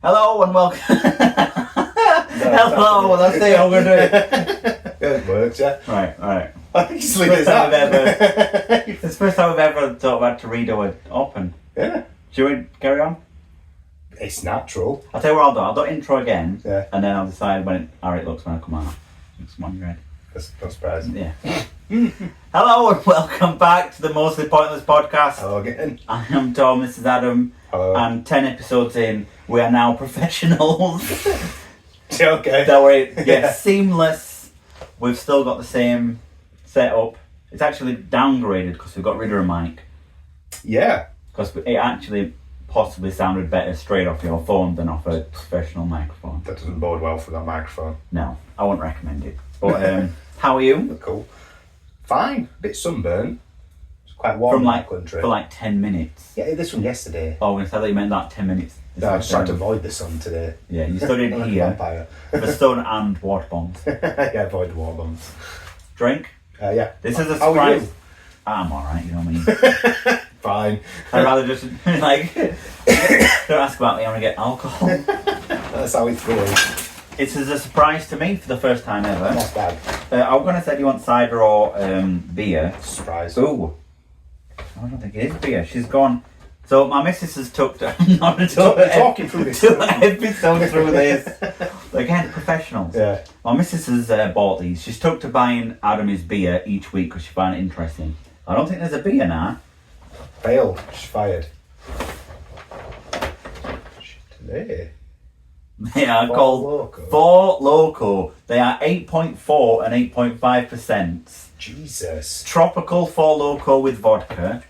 Hello and welcome. Hello, that's it. I'm gonna do it. It works, yeah. Right. It's the first time we've ever thought about to redo it open. Yeah. Should we carry on? It's natural. I'll tell you what I'll do. I'll do intro again, Yeah. and then I'll decide how it looks when I come out. Come on, you ready? That's not surprising. Yeah. Hello and welcome back to the Mostly Pointless podcast. Hello again. I am Tom. This is Adam. Hello. And 10 episodes in, we are now professionals. Okay. Don't worry, yeah, seamless. We've still got the same setup. It's actually downgraded because we got rid of a mic. Yeah. Because it actually possibly sounded better straight off your phone than off a professional microphone. That doesn't bode well for that microphone. No, I wouldn't recommend it. But how are you? Cool. Fine. Bit sunburnt. It's quite warm in the country. For like 10 minutes. Yeah, this one yesterday. Oh, I thought you meant that 10 minutes. No, I was trying to avoid the sun today. Yeah, you studied I'm like a here vampire. for sun and water bombs. Yeah, avoid the water bombs. Drink? Yeah. This is a How are you? surprise. I'm alright, you know what I mean? Fine. I'd rather just, like, don't ask about me, I want to get alcohol. That's how it's going. It is a surprise to me for the first time ever. Not bad. I'm going to say, do you want cider or beer? Surprise. Ooh. I don't think it is beer. She's gone. So my missus has took not at all. Talking through this. 2 episodes through this. Again, professionals. Yeah. My missus has bought these. She's took to buying Adam his beer each week because she finds it interesting. I don't think there's a beer now. Failed. She's fired. Today. They are Four called Loko. Four Loko. They are 8.4 and 8.5%. Jesus. Tropical Four Loko with vodka.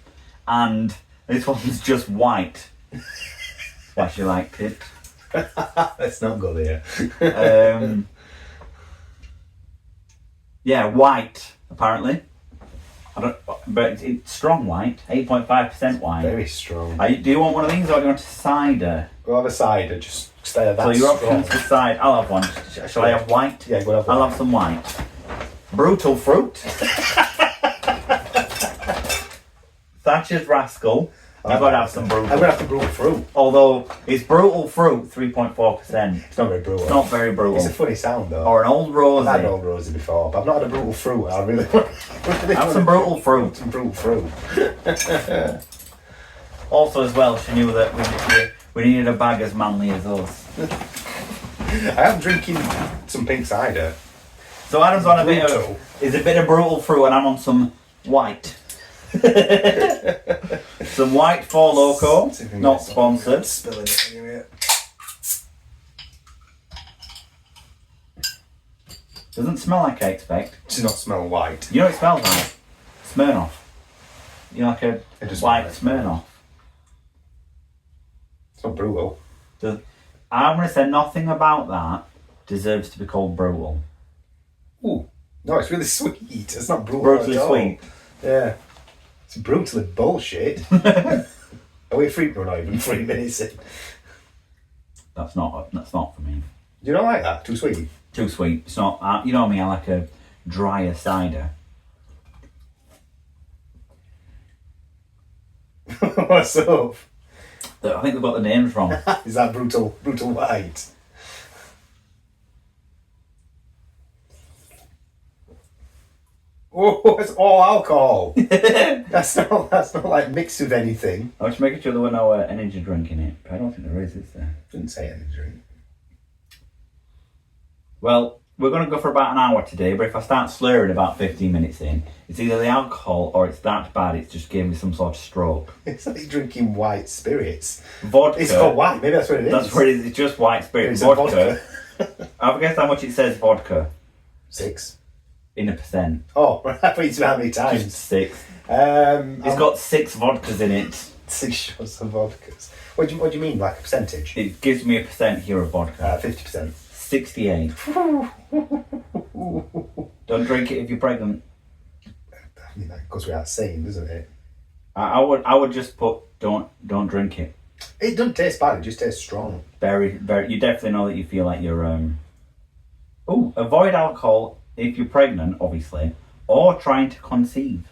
And this one's just white. Why she liked it. Let's not go there. Yeah, white, apparently. But it's strong white, 8.5% white. Very strong. Do you want one of these or do you want a cider? We'll have a cider, just stay at that. So your strong. options for cider, I'll have one. Shall I have white? Yeah, we'll have one. I'll have some white. Brutal Fruit. Thatcher's Rascal. You've got to have some brutal. I'm going to have to brutal fruit. Although it's Brutal Fruit, 3.4%. It's not very brutal. It's not very brutal. It's a funny sound though. Or an Old Rosy. I've had Old Rosy before, but I've not had a brutal fruit. I really Have some Brutal Fruit. Some brutal fruit. Also, as well, she knew that we needed a bag as manly as us. I am drinking some pink cider. So Adam's on a bit Brutal. of Brutal Fruit, and I'm on some white. Some white Four Loko, not sponsored. Spilling it anyway. Doesn't smell like I expect. Does not smell white. You know what it smells like? Smirnoff. You know, like a It does white smell Smirnoff. It's not brutal. I'm going to say nothing about that deserves to be called brutal. Ooh. No, it's really sweet. It's not brutal. Brutally at all. sweet. Yeah. It's brutally bullshit. Are we free? We're not even 3 minutes in. That's not for me. Do you not like that? Too sweet? Too sweet. It's not. You know me. I like a drier cider. What's up? I think they've got the names wrong. Is that brutal white? Oh, it's all alcohol. That's not like mixed with anything. I was just making sure there were no energy drink in it, but I don't think there is there? Didn't say any drink. Well, we're going to go for about an hour today, but if I start slurring about 15 minutes in, it's either the alcohol or it's that bad it's just gave me some sort of stroke. It's like drinking white spirits. Vodka. It's called white. Maybe that's what it is. That's what it is. It's just white spirit. It's Vodka. I've guessed how much it says vodka. 6. In a percent. Oh, I thought you said how many times. Just 6. It's got 6 vodkas in it. 6 shots of vodkas. What do you mean, like a percentage? It gives me a percent here of vodka. 50%. 68. Don't drink it if you're pregnant. I mean, that goes without saying, doesn't it? I would just put don't drink it. It doesn't taste bad. It just tastes strong. Very, very. You definitely know that you feel like you're. Avoid alcohol if you're pregnant, obviously, or trying to conceive.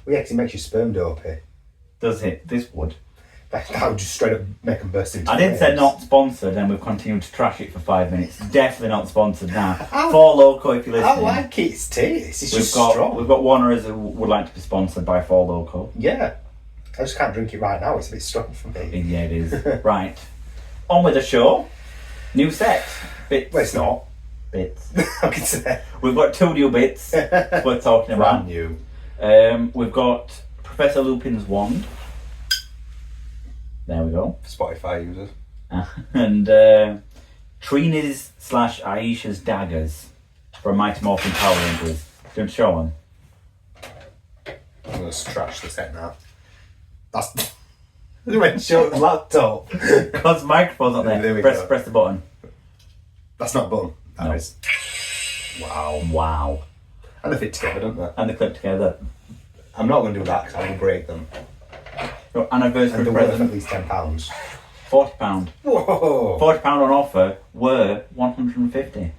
Well, yeah, 'cause it makes your sperm dopey. Does it? This would. That would just straight up make them burst into I didn't say flames. not sponsored, and we've continued to trash it for 5 minutes. Definitely not sponsored now. I- For Loco, if you're listening. I like its taste. It's We've just got strong. we've got Warnerers who would like to be sponsored by For Loco. Yeah. I just can't drink it right now. It's a bit strong for me. Yeah, it is. Right. On with the show. New set. Bits. Well, it's not. Bits. I can say. We've got 2 new bits we're talking about. Brand new. We've got Professor Lupin's wand. There we go. Spotify users. And Trina's / Aisha's daggers from Mighty Morphin Power Rangers. Do you want to show them? I'm going to trash the set now. That's... I went to show the laptop. Because microphone's not there. There we press, go. press the button. That's not button. That No. is. Wow. Wow. And they fit together, don't they? And they clip together. I'm not going to do that because I will break them. Your anniversary And they're worth at present. least £10. £40. Whoa! £40 on offer were £150.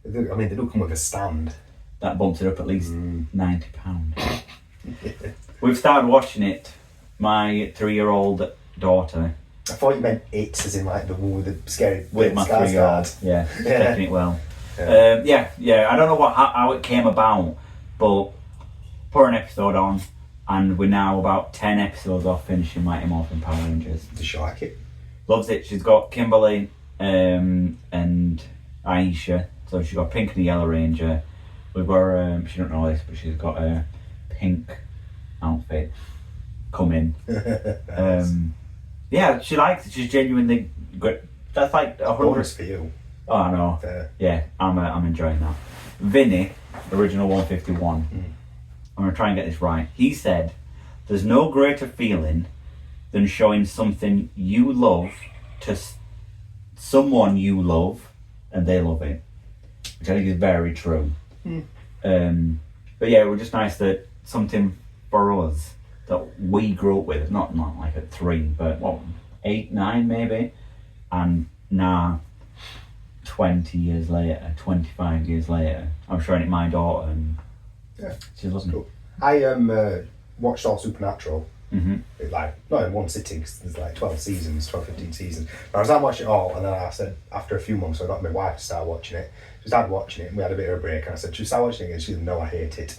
I mean, they do come with a stand. That bumps it up at least £90. We've started watching it. My 3-year-old daughter I thought you meant it, as in like the one with the scary with my Skarsgård. 3-year-old. Yeah, she's Yeah. taking it well. Yeah. Yeah. I don't know how it came about, but put an episode on, and we're now about 10 episodes off finishing Mighty Morphin Power Rangers. Does she like it? Loves it. She's got Kimberly and Aisha. So she's got Pink and the Yellow Ranger. We've got she don't know this, but she's got a pink outfit coming. Yeah, she likes it. She's genuinely good. That's like 100. Bonus for you. Oh, I know. Yeah, I'm enjoying that. Vinny, original 151. I'm gonna try and get this right. He said, "There's no greater feeling than showing something you love to someone you love, and they love it," which I think is very true. But yeah, it was just nice that something for us that we grew up with, not like at 3, but what, 8, 9 maybe, and now 20 years later, 25 years later, I'm showing it my daughter, and Yeah. she's loving Cool. I watched all Supernatural. Mm-hmm. It, like, not in one sitting, because there's like 12 seasons, 12, 15 seasons. But I was out watching it all, and then I said, after a few months, I got my wife to start watching it. She started watching it, and we had a bit of a break, and I said, should we start watching it? And she said, no, I hate it.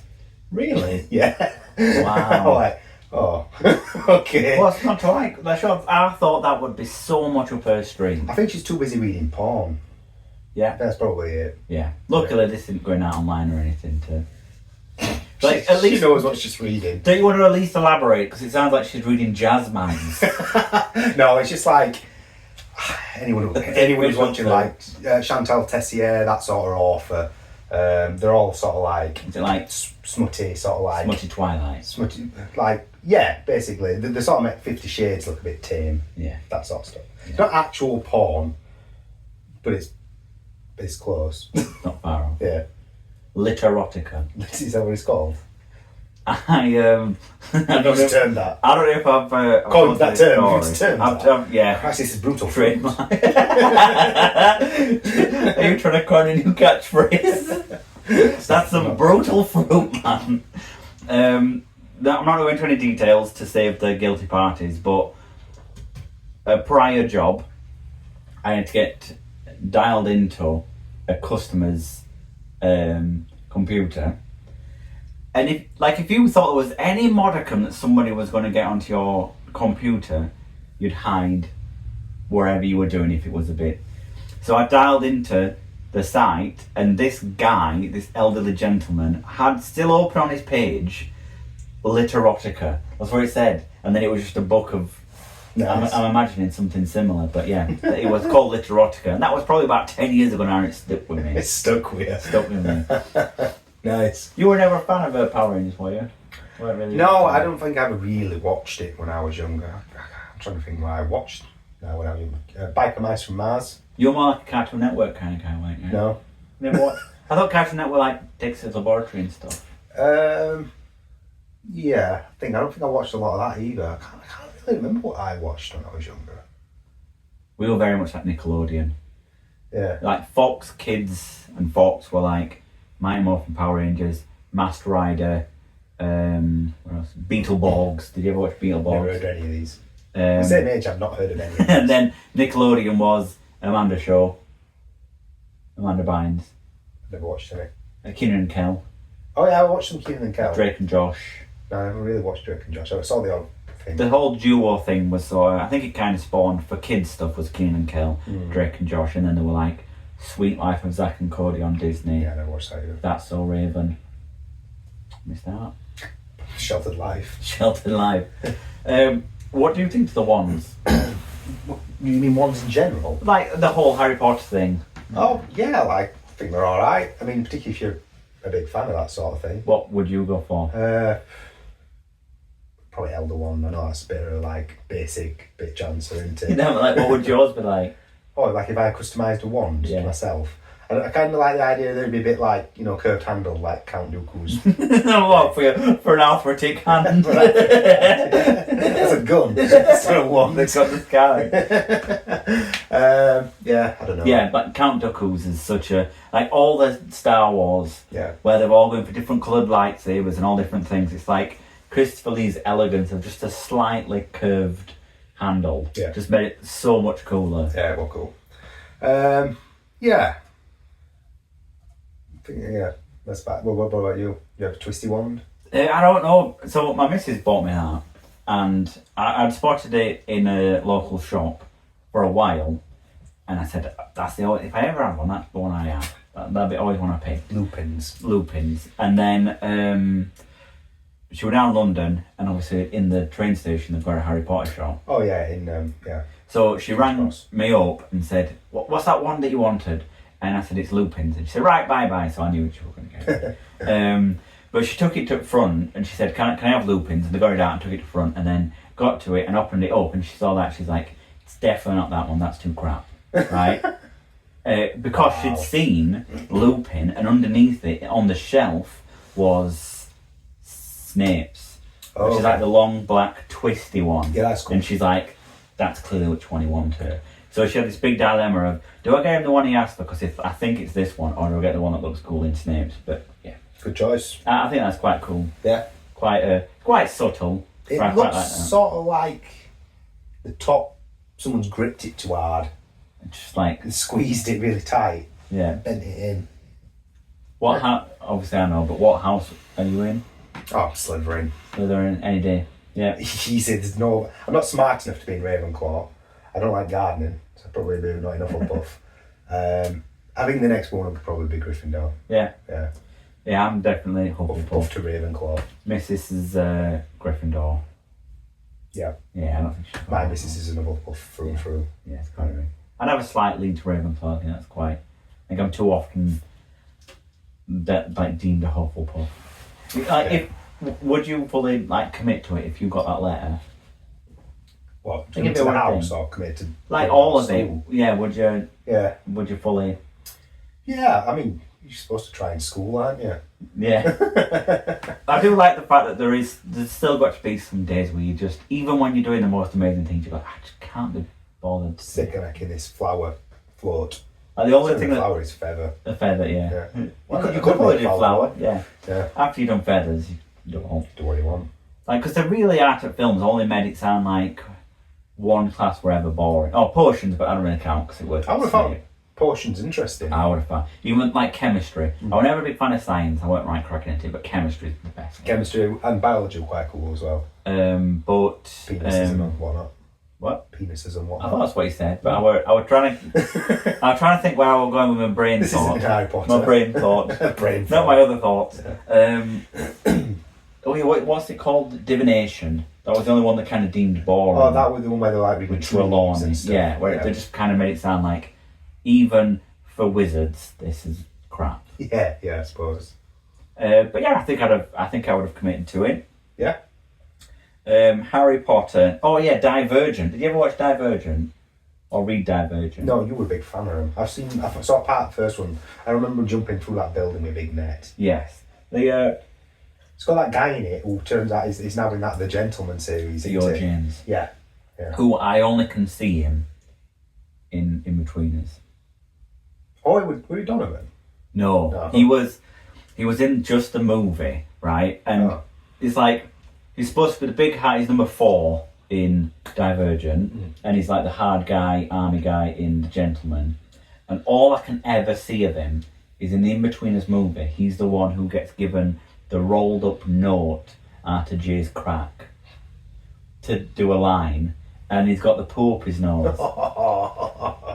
Really? Yeah. Wow. I'm like, oh, okay. Well, it's not to like the show. I thought that would be so much up her stream. I think she's too busy reading porn. Yeah, That's probably it. yeah. Luckily, this isn't going out online or anything. Like, at She least knows what she's reading. Don't you want to at least elaborate? Because it sounds like she's reading jazz minds. No, it's just like anyone who's watching like Chantal Tessier, that sort of author. They're all sort of like Is it like smutty, sort of like Smutty Twilight? smutty, like yeah, basically they sort of make 50 Shades look a bit tame. Yeah. That sort of stuff. It's not actual porn, but it's close. Not far off. Yeah, Literotica. is that what it's called? I don't know. Use term that. I don't know if I've Call I've that got term, this use story. term I've- that. I've- yeah. Christ, this is brutal. Trademark. Are you trying to coin a new catchphrase? That's some brutal fruit, man. I'm not going to go into any details to save the guilty parties, but a prior job, I had to get dialed into a customer's computer. And if you thought there was any modicum that somebody was going to get onto your computer, you'd hide wherever you were doing if it was a bit. So I dialed into the site, and this guy, this elderly gentleman, had still open on his page Literotica. That's what it said. And then it was just a book of... Nice. I'm imagining something similar, but yeah, it was called Literotica. And that was probably about 10 years ago now, and it stuck with me. It's stuck with you. Stuck with me. Nice. You were never a fan of Power Rangers, were you? Weren't really No, I don't think I ever really watched it when I was younger. I'm trying to think what I watched now when I was younger. Biker Mice from Mars. You're more like a Cartoon Network kind of guy, weren't you? No. Never watched. I thought Cartoon Network like Dexter's Laboratory and stuff. Yeah, I don't think I watched a lot of that either. I can't really remember what I watched when I was younger. We were very much like Nickelodeon. Yeah. Like Fox Kids and Fox were like Mighty Morphin Power Rangers, Masked Rider, What else? Beetleborgs. Did you ever watch Never Beetleborgs? heard of any of these. The same age, I've not heard of any of these. And then Nickelodeon was Amanda Show. Amanda Bynes. Never watched any. Keenan and Kel. Oh yeah, I watched some Keenan and Kel. Drake and Josh. No, I never really watched Drake and Josh. I saw the odd thing. The whole duo thing was I think it kind of spawned for kids stuff was Keenan and Kel, Drake and Josh, and then there were like Sweet Life of Zack and Cody on Disney. Yeah, I never watched that either. That's So Raven. Missed out. Sheltered Life. Sheltered Life. What do you think to the ones? You mean ones in general? Like the whole Harry Potter thing. Oh yeah, like I think they're all right. I mean, particularly if you're a big fan of that sort of thing. What would you go for? Probably Elder One. I know that's a bit of like basic bitch answer, isn't it? You know, like what would yours be like? Oh, like if I customised a wand Yeah. myself. I kind of like the idea that it'd be a bit like, you know, curved handle, like Count Dooku's. What for an arthritic hand? It's a gun. It's not a wand. They've got the sky. Yeah, I don't know. Yeah, but Count Dooku's is such a like all the Star Wars. Yeah. Where they're all going for different coloured lightsabers and all different things. It's like Christopher Lee's elegance of just a slightly curved handle. Yeah. Just made it so much cooler. Yeah, well, cool. Yeah. I think, yeah, that's bad. What about you? You have a twisty wand? I don't know. So my missus bought me that, and I'd spotted it in a local shop for a while, and I said, "That's the only. If I ever have one, that's the one I have. That'll be always one I pick." Lupins, and then she was down in London, and obviously in the train station they've got a Harry Potter shop. Oh yeah, yeah. So she rang me up and said, "What's that one that you wanted?" And I said, "It's Lupins." And she said, "Right, bye." So I knew what she was going to get. But she took it to front and she said, can I have Lupins? And they got it out and took it to front and then got to it and opened it up and she saw that. She's like, "It's definitely not that one. That's too crap." Right? Because she'd seen Lupin and underneath it on the shelf was Snape's. Oh, which is like the long, black, twisty one. Yeah, that's cool. And she's like, "That's clearly which one he wanted." So she had this big dilemma of, do I get him the one he asked for because if I think it's this one, or do I get the one that looks cool in Snape's? But yeah, good choice. I think that's quite cool. Yeah, quite subtle. it quite looks like that. sort of like the top. Someone's gripped it too hard Just like and squeezed it really tight, yeah. bent it in. What obviously I know, but what house are you in? Oh, Slytherin. Slytherin any day. Yeah. Easy. There's no. I'm not smart enough to be in Ravenclaw. I don't like gardening, so probably not enough of both. I think the next one would probably be Gryffindor. Yeah. Yeah. Yeah, I'm definitely Hufflepuff. Buff to Ravenclaw. Missus is Gryffindor. Yeah. Yeah, I don't think she's My missus is another Hufflepuff through and through. Yeah, it's quite right. I'd have a slight lean to Ravenclaw. I think that's quite. I think I'm too often deemed a Hufflepuff. Like, would you fully commit to it if you got that letter? What? Think To of the it one house thing. or commit to Like all of school? it? Yeah. Would you? Yeah. Would you fully? Yeah. I mean, you're supposed to try in school, aren't you? Yeah. I do like the fact that there's still got to be some days where you just, even when you're doing the most amazing things, you're like, I just can't be bothered. Sick of making this flower float. Like the only The thing that flower is feather. a feather, yeah. Yeah. You could probably do flower, yeah. Yeah. After you've done feathers, you do all. Do what you want. Like, because the really art films only made it sound like one class forever boring. Oh, potions, but I don't really count because it works. I would have thought potions interesting. I would have found. Even like chemistry. I was never a big fan of science. I weren't right cracking into it, but chemistry is the best. Chemistry and biology were quite cool as well. But Penises and whatnot. what? Penises and I whatnot. thought that's what he said, but I was trying to. I was trying to think where I was going with my brain This thought. isn't Harry Potter. My brain thought. Brain Not my other thoughts. Yeah. Oh yeah, what's it called? Divination. That was the only one that kind of deemed boring. Oh, that was the one where they like reading Which were long, and stuff. yeah, where they just kind of made it sound like, even for wizards, this is crap. Yeah, I suppose. But yeah, I think I would have committed to it. Yeah. Harry Potter. Oh yeah, Divergent. Did you ever watch Divergent or read Divergent? No, you were a big fan of them. I saw part of the first one. I remember jumping through that building with a big net. Yes. It's got that guy in it who turns out is now in that The Gentleman series. Theo isn't it? James. Yeah. Who I only can see him in Betweeners. Oh, were you Donovan? No, No. he was in just the movie, right? And It's like he's supposed to be the big hat. He's number 4 in Divergent, and he's like the hard guy, army guy in The Gentleman. And all I can ever see of him is in the In-Betweeners movie. He's the one who gets given the rolled up note after Jay's crack to do a line, and he's got the poo up his nose.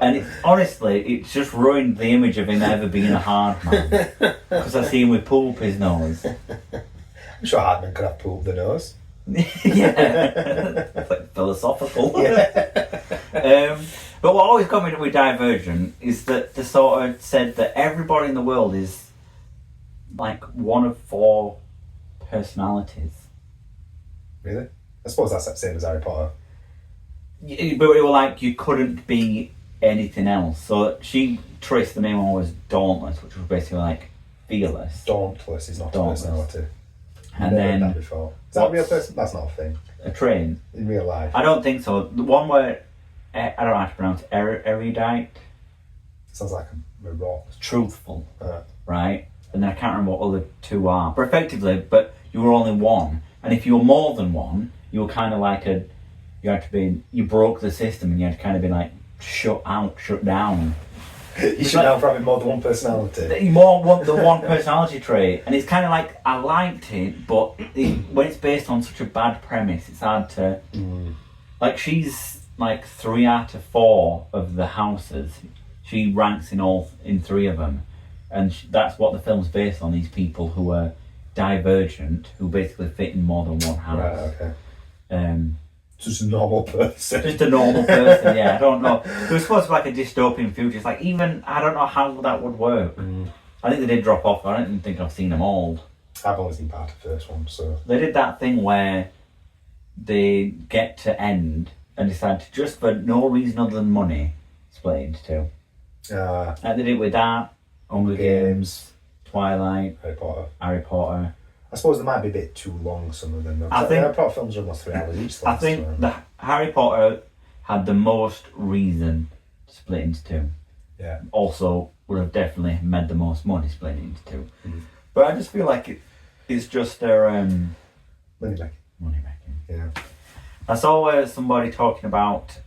And it's just ruined the image of him ever being a hard man, because I see him with poo up his nose. I'm sure hard men could have poo up the nose. Yeah, it's like philosophical. Yeah. But what always got me with Divergent is that they sort of said that everybody in the world is like one of 4 personalities. Really? I suppose that's the same as Harry Potter. But it were like you couldn't be anything else. So she traced the name on as Dauntless, which was basically like fearless. Dauntless is not Dauntless. a personality. And then that before. Is that a real person? That's not a thing. A train. In real life. I don't think so. The one where I don't know how to pronounce erudite. Sounds like a rock. Truthful. Right? And then I can't remember what other 2 are. But effectively, you were only one. And if you were more than one, you were kind of like you broke the system, and you had to kind of be like shut down. You should have probably more than one personality. More than one personality trait. And it's kind of like, I liked it, but when it's based on such a bad premise, it's hard to... Like, she's like 3 out of 4 of the houses. She ranks in 3 of them. And that's what the film's based on, these people who are divergent, who basically fit in more than one house. Right, okay. Just a normal person. Just a normal person, yeah. I don't know. It was supposed to be like a dystopian future. It's like, even, I don't know how that would work. I think they did drop off. I don't even think I've seen them all. I've only seen part of the first one, so... They did that thing where they get to end and decide to, just for no reason other than money, split it into 2. And they did it with that, Hunger Games, Twilight, Harry Potter. I suppose they might be a bit too long, some of them. I think Harry Potter films are almost 3 hours each. I think the Harry Potter had the most reason to split into 2. Yeah. Also, would have definitely made the most money splitting into 2. But I just feel like it's just their money making. Money making. Yeah. I saw somebody talking about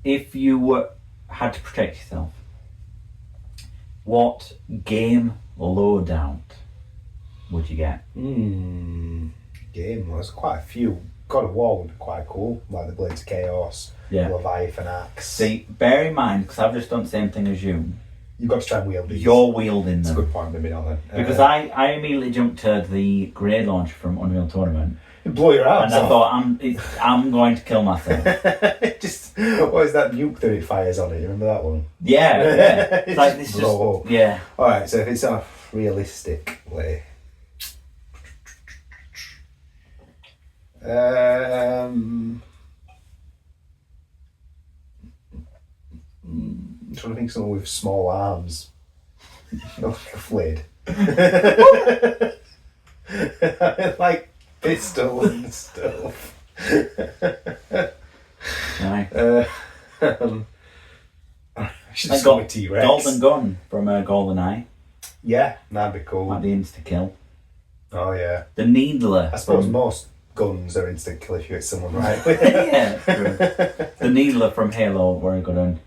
if you had to protect yourself, what game loadout would you get? Game was quite a few. God of War would be quite cool, like the Blades of Chaos, Leviathan Axe. See, bear in mind, because I've just done the same thing as you. You've got to try and wield these. You're wielding them. That's a good point, maybe not then. Because I immediately jumped to the grenade launcher from Unreal Tournament. Blow your arms and off. I thought, I'm going to kill myself. Just, what is that nuke that it fires on it? You remember that one? Yeah. It's like this blow up. Yeah. Alright, so if it's a realistic way. I'm trying to think of someone with small arms. Not like a flayed. Like pistol and stuff. Right. Just like T-Rex. Golden Gun from GoldenEye. Yeah, that'd be cool. Like the insta-kill. Oh yeah. The Needler. I suppose most guns are instant kill if you hit someone right. Yeah, true. The Needler from Halo were good on.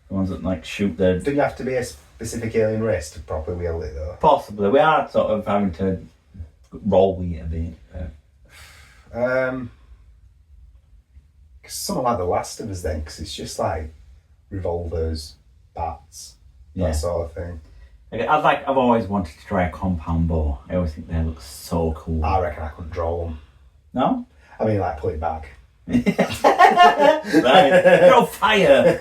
The ones that like shoot the... Don't you have to be a specific alien race to properly wield it though? Possibly. We are sort of having to roll with it a bit. Something like The Last of Us then, because it's just like revolvers, bats, that sort of thing. I've always wanted to try a compound bow. I always think they look so cool. I reckon I couldn't draw them. No? I mean, like, pull it back. Right. Throw fire!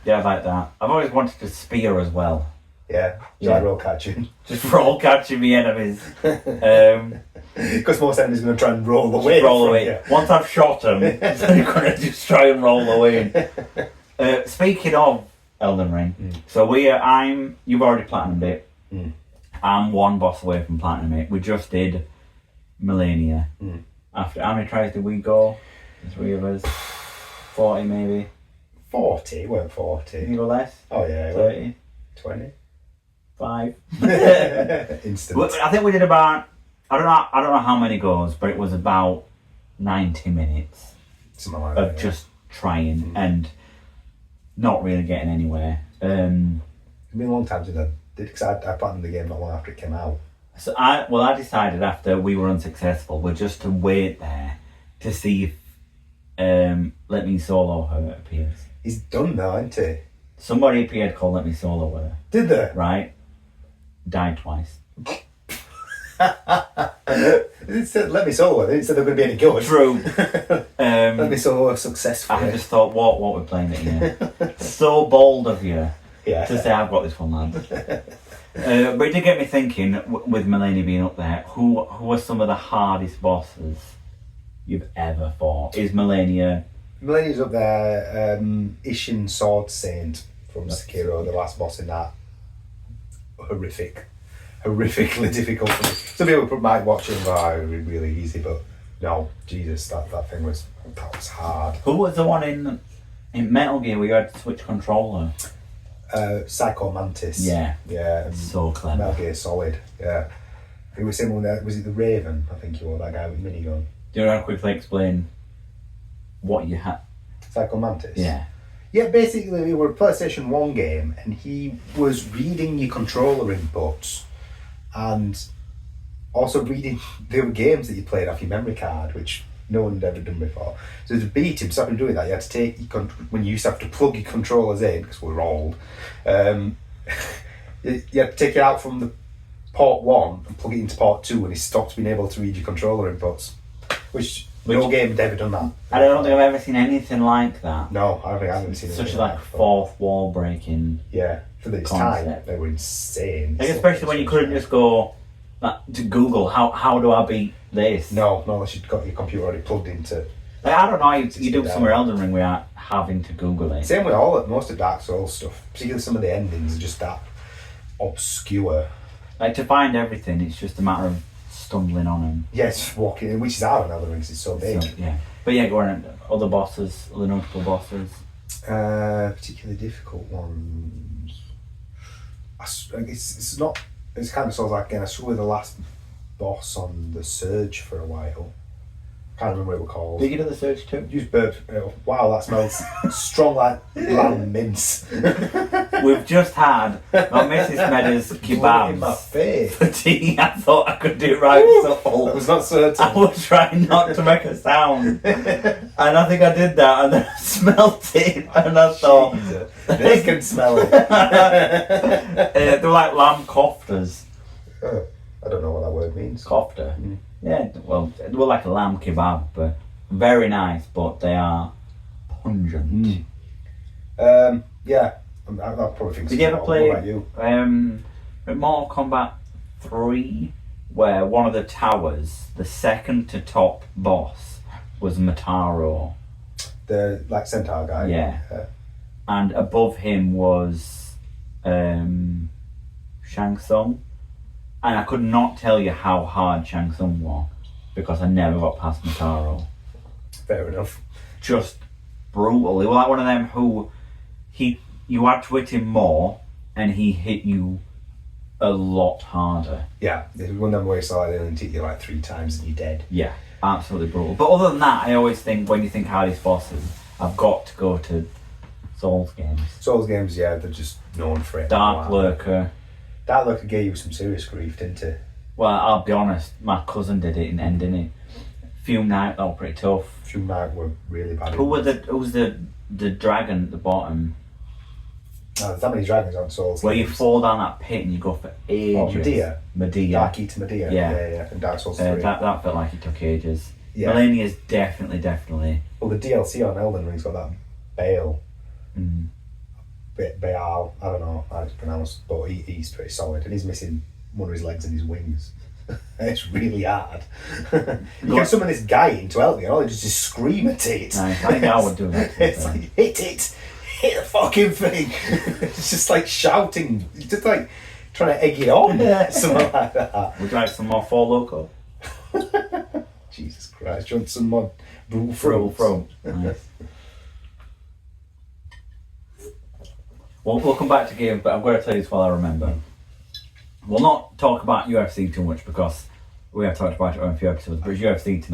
Yeah, I like that. I've always wanted to spear as well. Yeah, like roll catching. Just roll catching the enemies. Because most enemies are going to try and roll away. Roll away. Once I've shot them, they're going to just try and roll away. Speaking of Elden Ring, so you've already platinumed it. I'm 1 boss away from platinum it. We just did Millennia. After how many tries did we go? The 3 of us. 40 maybe. 40? It weren't 40. Did you go less? Oh yeah. 30. 20. 5. Instant. I think we did about, I don't know how many goes, but it was about 90 minutes Something like of that, just trying and not really getting anywhere. It's been a long time since I did, because I planned the game not long after it came out. So I decided after we were unsuccessful, we're just to wait there to see if Let Me Solo Her appears. He's done now, isn't he? Somebody appeared called Let Me Solo Her, Did they? right? Died twice. It said, Let Me Solo. They didn't say they were going to be any good. True. Let Me Solo successful. I just thought, what we're playing it here. So bold of you to say I've got this one, lad. But it did get me thinking, with Melania being up there, who are some of the hardest bosses you've ever fought? Is Melania's up there. Ishin Sword Saint from Sekiro, the last boss in that. Horrifically difficult for me. Some people might watch it and go, oh, it was really easy, but no, Jesus, that thing was hard. Who was the one in Metal Gear where you had to switch controller? Psycho Mantis. Yeah. Yeah. So clever. Metal Gear Solid. Yeah. It was similar. Was it the Raven? I think you were that guy with minigun. Do you want to quickly explain what you had? Psycho Mantis. Yeah. Yeah, basically it was a PlayStation 1 game and he was reading your controller inputs and also reading the other games that you played off your memory card, which no one had ever done before. So to beat him, stop him doing that, you had to take when you used to have to plug your controllers in, because we were old, you had to take it out from the port 1 and plug it into port 2 and he stopped being able to read your controller inputs, which no game had ever done that. I don't think I've ever seen anything like that. No, I haven't seen it. Such like fourth wall breaking. Yeah, for this concept. time, they were insane. Like, especially when you couldn't just go to Google, how do I beat this? No, unless you've got your computer already plugged into. Like, I don't know, you do somewhere Elden Ring without having to Google it. Same with most of Dark Souls stuff, particularly some of the endings are just that obscure. Like, to find everything, it's just a matter of stumbling on them. Yeah, just walking in, which is hard on Elden Ring, 'cause it's so big. So, yeah. But yeah, go on, other bosses, other notable bosses. Particularly difficult ones. It's not. It's kind of sort of like, again, I saw with the last boss on the Surge for a while. Can't remember what it was called. Did you do the Surge too? Use burp. Wow, that smells strong like lamb mince. We've just had my missus made us kebabs in my face. for tea. I thought I could do it right, so I was not certain. I was trying not to make a sound, and I think I did that, and then I smelt it, and I thought they can smell it. they were like lamb koftas. I don't know what that word means. Kofta. Yeah, well, they were like a lamb kebab, but very nice, but they are pungent. Yeah, I'll probably think. Did you ever play What about you? Mortal Kombat 3, where one of the towers, the second to top boss, was Mataro? The centaur guy. Yeah. And above him was Shang Tsung. And I could not tell you how hard Shang Tsung was, because I never got past Mataro. Fair enough. Just brutal. He was like one of them who you had to hit him more, and he hit you a lot harder. Yeah, it was one of them where it's like they only hit you like 3 times and you're dead. Yeah, absolutely brutal. But other than that, I always think when you think hardest bosses, I've got to go to Souls games. Souls games, yeah, they're just known for it. Dark Lurker. Dark Lurker gave you some serious grief, didn't it? Well, I'll be honest, my cousin did it in the end, didn't he? Fume Knight, that was pretty tough. Fume Knight were really bad. Who was the dragon at the bottom? Oh, there's that many dragons on Souls Where games. you fall down that pit and you go for ages. Oh, Medea. Medea. Dark Eater Medea. Yeah. And Dark Souls 3. That felt like it took ages. Yeah. Melania's definitely. Well, the DLC on Elden Ring's got that Bale. Baal, I don't know how to pronounce, but he's pretty solid, and he's missing one of his legs and his wings. It's really hard. You can summon this guy in to help you, and all he does is scream at it. Nice. I think I would do that. It's like, hit the fucking thing. It's just like shouting, it's just like trying to egg it on, something like that. Would you like some more Four Loco? Jesus Christ, do you want some more Bull Throw. Nice. We'll come back to games, but I'm going to tell you this while I remember. We'll not talk about UFC too much because we have talked about it on a few episodes, but it's UFC tonight.